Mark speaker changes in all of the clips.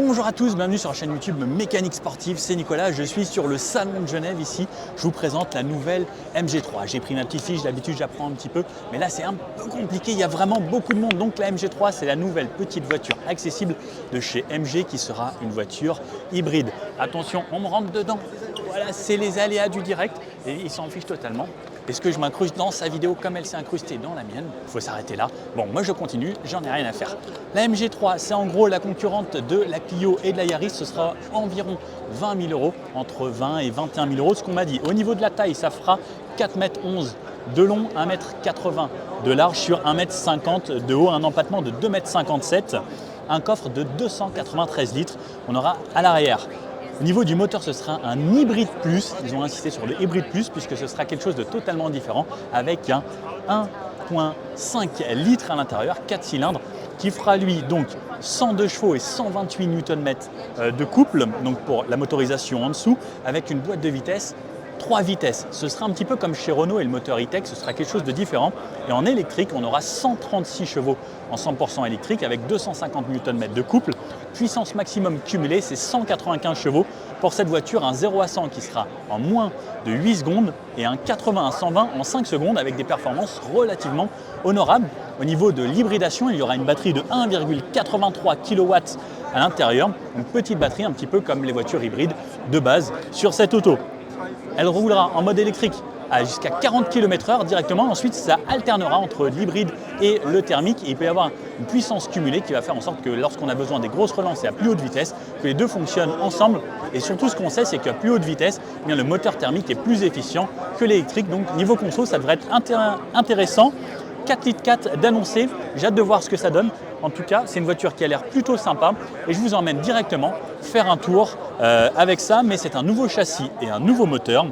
Speaker 1: Bonjour à tous, bienvenue sur la chaîne YouTube Mécanique Sportive, c'est Nicolas, je suis sur le salon de Genève ici, je vous présente la nouvelle MG3. J'ai pris ma petite fiche, d'habitude j'apprends un petit peu, mais là c'est un peu compliqué, il y a vraiment beaucoup de monde. Donc la MG3 c'est la nouvelle petite voiture accessible de chez MG qui sera une voiture hybride. Attention, on me rentre dedans, voilà c'est les aléas du direct et ils s'en fichent totalement. Est-ce que je m'incruste dans sa vidéo comme elle s'est incrustée dans la mienne? Il faut s'arrêter là. Bon, moi je continue, j'en ai rien à faire. La MG3, c'est en gros la concurrente de la Clio et de la Yaris. Ce sera environ 20 000 €, entre 20 et 21 000 €, ce qu'on m'a dit. Au niveau de la taille, ça fera 4,11 m de long, 1,80 m de large sur 1,50 m de haut, un empattement de 2,57 m, un coffre de 293 litres. On aura à l'arrière. Au niveau du moteur, ce sera un hybride plus. Ils ont insisté sur le hybride plus puisque ce sera quelque chose de totalement différent avec un 1,5 litres à l'intérieur, 4 cylindres, qui fera lui donc 102 chevaux et 128 Nm de couple, donc pour la motorisation en dessous, avec une boîte de vitesse 3 vitesses. Ce sera un petit peu comme chez Renault et le moteur e-tech, ce sera quelque chose de différent. Et en électrique, on aura 136 chevaux en 100% électrique avec 250 Nm de couple. Puissance maximum cumulée, c'est 195 chevaux. Pour cette voiture, un 0 à 100 qui sera en moins de 8 secondes et un 80 à 120 en 5 secondes avec des performances relativement honorables. Au niveau de l'hybridation, il y aura une batterie de 1,83 kW à l'intérieur. Une petite batterie un petit peu comme les voitures hybrides de base sur cette auto. Elle roulera en mode électrique à jusqu'à 40 km/h directement. Ensuite, ça alternera entre l'hybride et le thermique. Et il peut y avoir une puissance cumulée qui va faire en sorte que lorsqu'on a besoin des grosses relances et à plus haute vitesse, que les deux fonctionnent ensemble. Et surtout, ce qu'on sait, c'est qu'à plus haute vitesse, eh bien, le moteur thermique est plus efficient que l'électrique. Donc, niveau conso, ça devrait être intéressant. 4,4 litres d'annoncé. J'ai hâte de voir ce que ça donne. En tout cas, c'est une voiture qui a l'air plutôt sympa et je vous emmène directement faire un tour avec ça. Mais c'est un nouveau châssis et un nouveau moteur.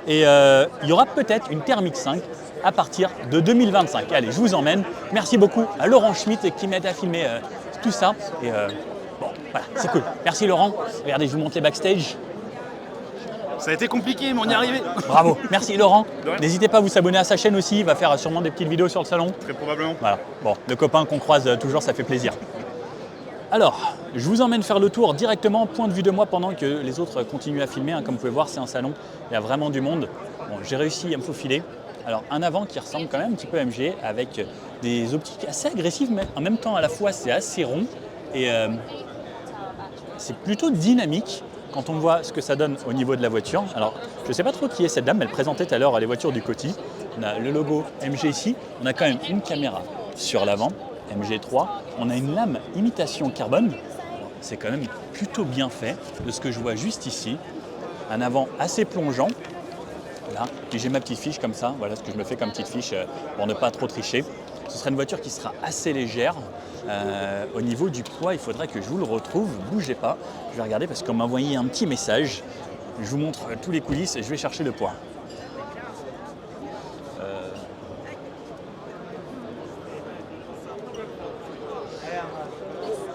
Speaker 1: Et il y aura peut-être une thermique 5 à partir de 2025. Allez, je vous emmène. Merci beaucoup à Laurent Schmitt qui m'aide à filmer tout ça. Et bon, voilà, c'est cool. Merci Laurent. Regardez, je vous montre les backstage.
Speaker 2: Ça a été compliqué, mais on y est arrivé.
Speaker 1: Bravo, merci Laurent. N'hésitez pas à vous abonner à sa chaîne aussi, il va faire sûrement des petites vidéos sur le salon.
Speaker 2: Très probablement.
Speaker 1: Voilà, bon, le copain qu'on croise toujours, ça fait plaisir. Alors, je vous emmène faire le tour directement, point de vue de moi, pendant que les autres continuent à filmer. Comme vous pouvez voir, c'est un salon, il y a vraiment du monde. Bon, j'ai réussi à me faufiler. Alors, un avant qui ressemble quand même un petit peu à MG, avec des optiques assez agressives, mais en même temps, à la fois, c'est assez rond et c'est plutôt dynamique. Quand on voit ce que ça donne au niveau de la voiture. Alors, je ne sais pas trop qui est cette dame, elle présentait tout à l'heure les voitures du Coty. On a le logo MG ici, on a quand même une caméra sur l'avant, MG3. On a une lame imitation carbone, c'est quand même plutôt bien fait de ce que je vois juste ici. Un avant assez plongeant, là. Puis j'ai ma petite fiche comme ça, voilà ce que je me fais comme petite fiche pour ne pas trop tricher. Ce sera une voiture qui sera assez légère. Au niveau du poids, il faudrait que je vous le retrouve. Bougez pas. Je vais regarder parce qu'on m'a envoyé un petit message. Je vous montre tous les coulisses et je vais chercher le poids.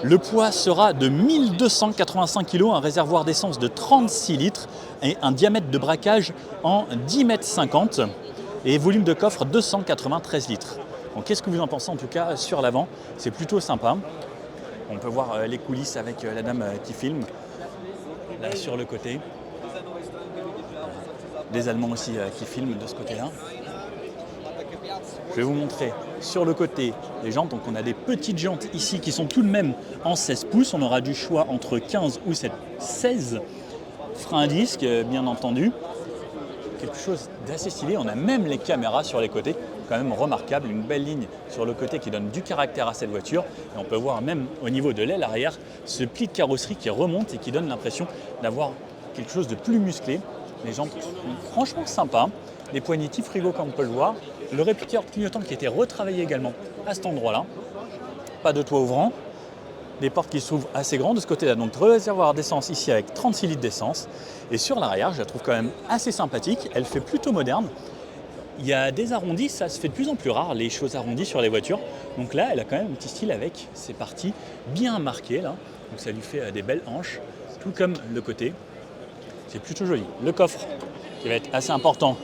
Speaker 1: Le poids sera de 1285 kg, un réservoir d'essence de 36 litres et un diamètre de braquage en 10,50 m et volume de coffre 293 litres. Donc, qu'est-ce que vous en pensez en tout cas sur l'avant? C'est plutôt sympa. On peut voir les coulisses avec la dame qui filme, là sur le côté. Des Allemands aussi qui filment de ce côté-là. Je vais vous montrer sur le côté les jantes. Donc on a des petites jantes ici qui sont tout de même en 16 pouces. On aura du choix entre 15 ou 16. Frein à disque, bien entendu. Quelque chose d'assez stylé. On a même les caméras sur les côtés, quand même remarquable. Une belle ligne sur le côté qui donne du caractère à cette voiture. Et on peut voir même au niveau de l'aile arrière ce pli de carrosserie qui remonte et qui donne l'impression d'avoir quelque chose de plus musclé. Les jantes sont franchement sympas. Les poignées frigo comme on peut le voir. Le répulseur clignotant qui a été retravaillé également à cet endroit-là. Pas de toit ouvrant. Des portes qui s'ouvrent assez grandes de ce côté-là. Donc réservoir d'essence ici avec 36 litres d'essence. Et sur l'arrière, je la trouve quand même assez sympathique. Elle fait plutôt moderne. Il y a des arrondis, ça se fait de plus en plus rare, les choses arrondies sur les voitures. Donc là, elle a quand même un petit style avec ses parties bien marquées là. Donc ça lui fait des belles hanches, tout comme le côté. C'est plutôt joli. Le coffre qui va être assez important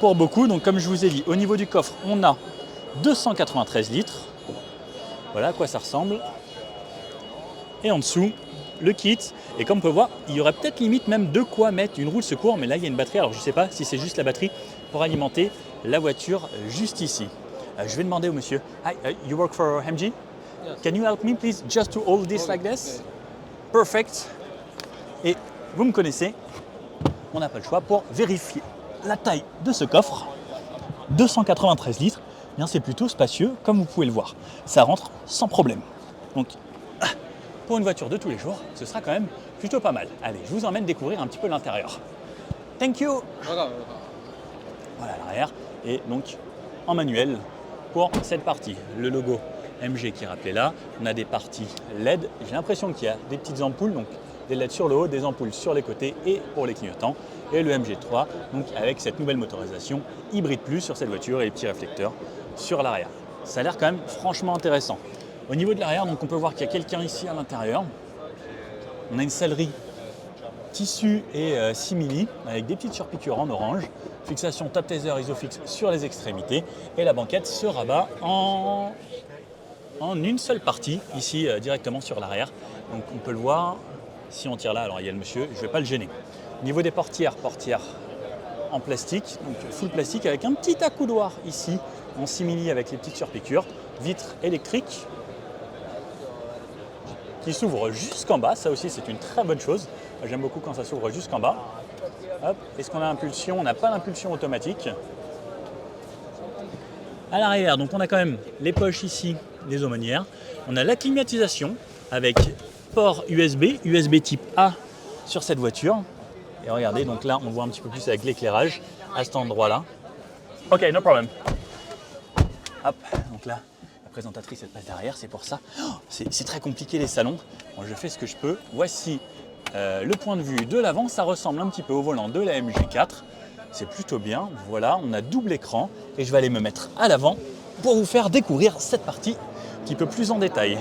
Speaker 1: pour beaucoup. Donc comme je vous ai dit, au niveau du coffre, on a 293 litres. Voilà à quoi ça ressemble. Et en dessous, le kit. Et comme on peut voir, il y aurait peut-être limite même de quoi mettre une roue de secours. Mais là, il y a une batterie. Alors, je ne sais pas si c'est juste la batterie pour alimenter la voiture juste ici. Je vais demander au monsieur. Hi, you work for MG?
Speaker 3: Yes.
Speaker 1: Can you help me, please, just to hold this like this? Perfect. Et vous me connaissez, on n'a pas le choix pour vérifier la taille de ce coffre. 293 litres, eh bien c'est plutôt spacieux, comme vous pouvez le voir. Ça rentre sans problème. Donc, pour une voiture de tous les jours, ce sera quand même plutôt pas mal. Allez, je vous emmène découvrir un petit peu l'intérieur. Thank you. Voilà l'arrière. Et donc, en manuel pour cette partie. Le logo MG qui est rappelé là. On a des parties LED. J'ai l'impression qu'il y a des petites ampoules, donc des LED sur le haut, des ampoules sur les côtés et pour les clignotants. Et le MG3, donc avec cette nouvelle motorisation hybride plus sur cette voiture et les petits réflecteurs sur l'arrière. Ça a l'air quand même franchement intéressant. Au niveau de l'arrière, donc on peut voir qu'il y a quelqu'un ici à l'intérieur. On a une sellerie tissu et simili avec des petites surpiqûres en orange. Fixation top taser isofix sur les extrémités et la banquette se rabat en une seule partie ici directement sur l'arrière. Donc on peut le voir, si on tire là, alors il y a le monsieur, je ne vais pas le gêner. Au niveau des portières en plastique, donc full plastique avec un petit accoudoir ici en simili avec les petites surpiqûres, vitres électriques qui s'ouvre jusqu'en bas, ça aussi c'est une très bonne chose. J'aime beaucoup quand ça s'ouvre jusqu'en bas. Hop. Est-ce qu'on a l'impulsion? On n'a pas l'impulsion automatique. À l'arrière, donc on a quand même les poches ici, les aumônières. On a la climatisation avec port USB, USB type A sur cette voiture. Et regardez, donc là on voit un petit peu plus avec l'éclairage à cet endroit-là. Ok, no problem. Hop, donc là la présentatrice elle passe derrière, c'est pour ça. Oh, c'est très compliqué les salons. Bon, je fais ce que je peux. Voici le point de vue de l'avant, ça ressemble un petit peu au volant de la MG4. C'est plutôt bien. Voilà, on a double écran et je vais aller me mettre à l'avant pour vous faire découvrir cette partie un petit peu plus en détail.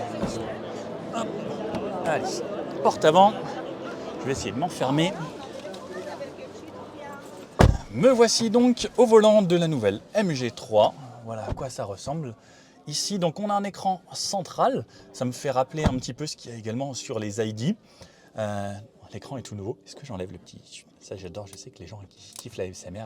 Speaker 1: Hop. Allez, porte avant. Je vais essayer de m'enfermer. Me voici donc au volant de la nouvelle MG3. Voilà à quoi ça ressemble. Ici, donc, on a un écran central. Ça me fait rappeler un petit peu ce qu'il y a également sur les ID. L'écran est tout nouveau. Est-ce que j'enlève le petit? Ça, j'adore. Je sais que les gens qui kiffent la ASMR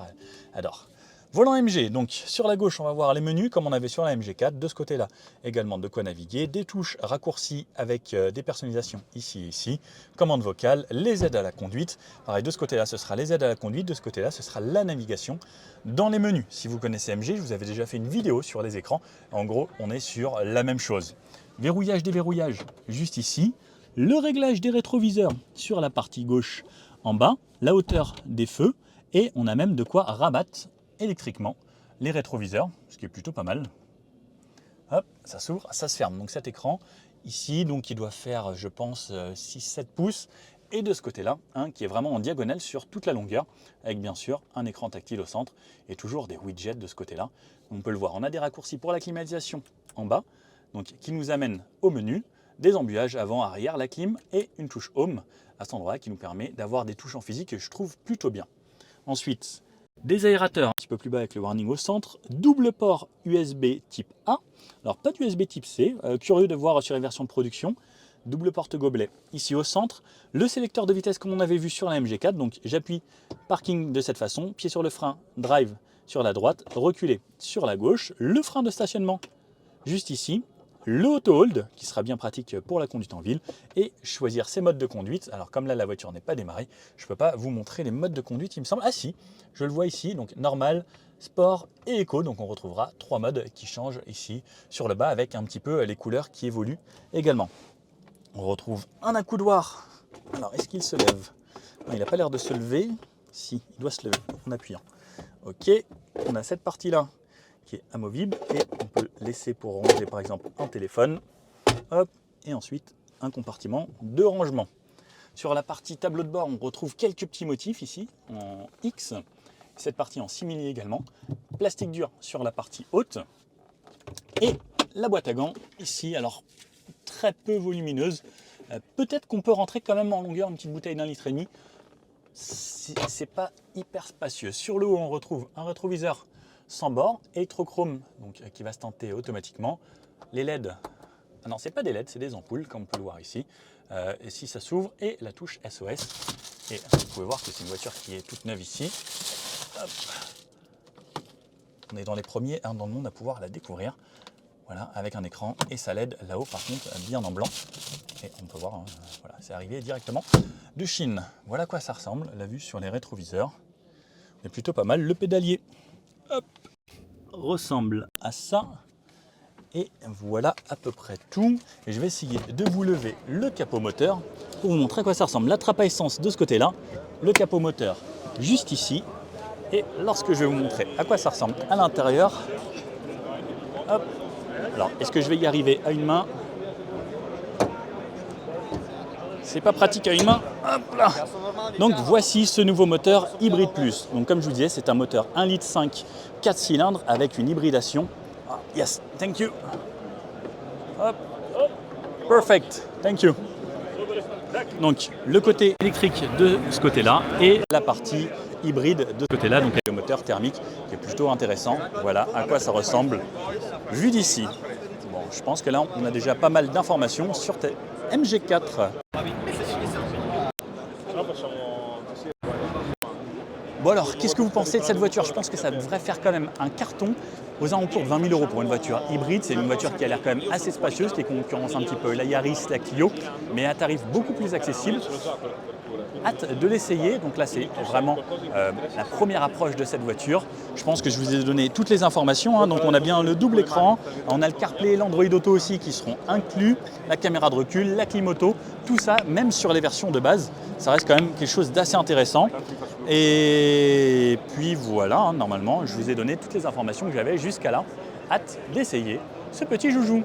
Speaker 1: adorent. Volant MG. Donc, sur la gauche, on va voir les menus comme on avait sur la MG4. De ce côté-là, également de quoi naviguer. Des touches raccourcies avec des personnalisations ici et ici. Commande vocale, les aides à la conduite. Pareil, de ce côté-là, ce sera les aides à la conduite. De ce côté-là, ce sera la navigation dans les menus. Si vous connaissez MG, je vous avais déjà fait une vidéo sur les écrans. En gros, on est sur la même chose. Verrouillage, déverrouillage, juste ici. Le réglage des rétroviseurs sur la partie gauche en bas. La hauteur des feux. Et on a même de quoi rabattre électriquement les rétroviseurs, ce qui est plutôt pas mal. Hop, ça s'ouvre, ça se ferme. Donc cet écran ici, donc il doit faire, je pense, 6-7 pouces. Et de ce côté-là, qui est vraiment en diagonale sur toute la longueur, avec bien sûr un écran tactile au centre et toujours des widgets de ce côté-là. On peut le voir, on a des raccourcis pour la climatisation en bas, donc qui nous amène au menu, des embuages avant, arrière, la clim et une touche Home à cet endroit qui nous permet d'avoir des touches en physique que je trouve plutôt bien. Ensuite, des aérateurs un petit peu plus bas avec le warning au centre, double port USB type A, alors pas d'USB type C, curieux de voir sur les versions de production, double porte gobelet ici au centre, le sélecteur de vitesse comme on avait vu sur la MG4, donc j'appuie parking de cette façon, pied sur le frein, drive sur la droite, reculer sur la gauche, le frein de stationnement juste ici, le auto-hold qui sera bien pratique pour la conduite en ville et choisir ses modes de conduite. Alors comme là la voiture n'est pas démarrée, je ne peux pas vous montrer les modes de conduite il me semble. Ah si, je le vois ici, donc normal, sport et éco. Donc on retrouvera 3 modes qui changent ici sur le bas avec un petit peu les couleurs qui évoluent également. On retrouve un accoudoir. Alors est-ce qu'il se lève? Non, il n'a pas l'air de se lever. Si, il doit se lever en appuyant. Ok, on a cette partie-là qui est amovible et on peut laisser pour ranger par exemple un téléphone. Hop, et ensuite un compartiment de rangement. Sur la partie tableau de bord, on retrouve quelques petits motifs ici en X. Cette partie en simili également. Plastique dur sur la partie haute. Et la boîte à gants ici, alors très peu volumineuse. Peut-être qu'on peut rentrer quand même en longueur une petite bouteille d'1,5 litre. C'est pas hyper spacieux. Sur le haut, on retrouve un rétroviseur sans bord, électrochrome donc, qui va se tenter automatiquement. Les LED, ah non, c'est pas des LED, c'est des ampoules, comme on peut le voir ici. et si ça s'ouvre, et la touche SOS. Et vous pouvez voir que c'est une voiture qui est toute neuve ici. Hop. On est dans les premiers dans le monde à pouvoir la découvrir. Voilà, avec un écran et sa LED là-haut, par contre, bien en blanc. Et on peut voir, hein, voilà, c'est arrivé directement de Chine. Voilà à quoi ça ressemble, la vue sur les rétroviseurs. C'est plutôt pas mal. Le pédalier, hop, ressemble à ça. Et voilà à peu près tout. Et je vais essayer de vous lever le capot moteur pour vous montrer à quoi ça ressemble. La trappe à essence de ce côté-là, le capot moteur juste ici. Et lorsque je vais vous montrer à quoi ça ressemble à l'intérieur, hop. Alors, est-ce que je vais y arriver à une main? C'est pas pratique à une main. Hop là. Donc voici ce nouveau moteur Hybrid Plus. Donc comme je vous disais, c'est un moteur 1,5 litre 4 cylindres avec une hybridation. Ah, yes, thank you. Hop. Perfect, thank you. Donc le côté électrique de ce côté-là et la partie hybride de ce côté-là, donc avec le moteur thermique qui est plutôt intéressant. Voilà à quoi ça ressemble vu d'ici. Bon, je pense que là on a déjà pas mal d'informations sur MG4. Bon alors, qu'est-ce que vous pensez de cette voiture? Je pense que ça devrait faire quand même un carton aux alentours de 20 000 € pour une voiture hybride. C'est une voiture qui a l'air quand même assez spacieuse, qui concurrence un petit peu la Yaris, la Clio, mais à un tarif beaucoup plus accessible. Hâte de l'essayer. Donc là, c'est vraiment la première approche de cette voiture. Je pense que je vous ai donné toutes les informations. Donc on a bien le double écran, on a le CarPlay, l'Android Auto aussi qui seront inclus, la caméra de recul, la clim auto, tout ça, même sur les versions de base, ça reste quand même quelque chose d'assez intéressant. Et puis voilà, normalement, je vous ai donné toutes les informations que j'avais jusqu'à là. Hâte d'essayer ce petit joujou.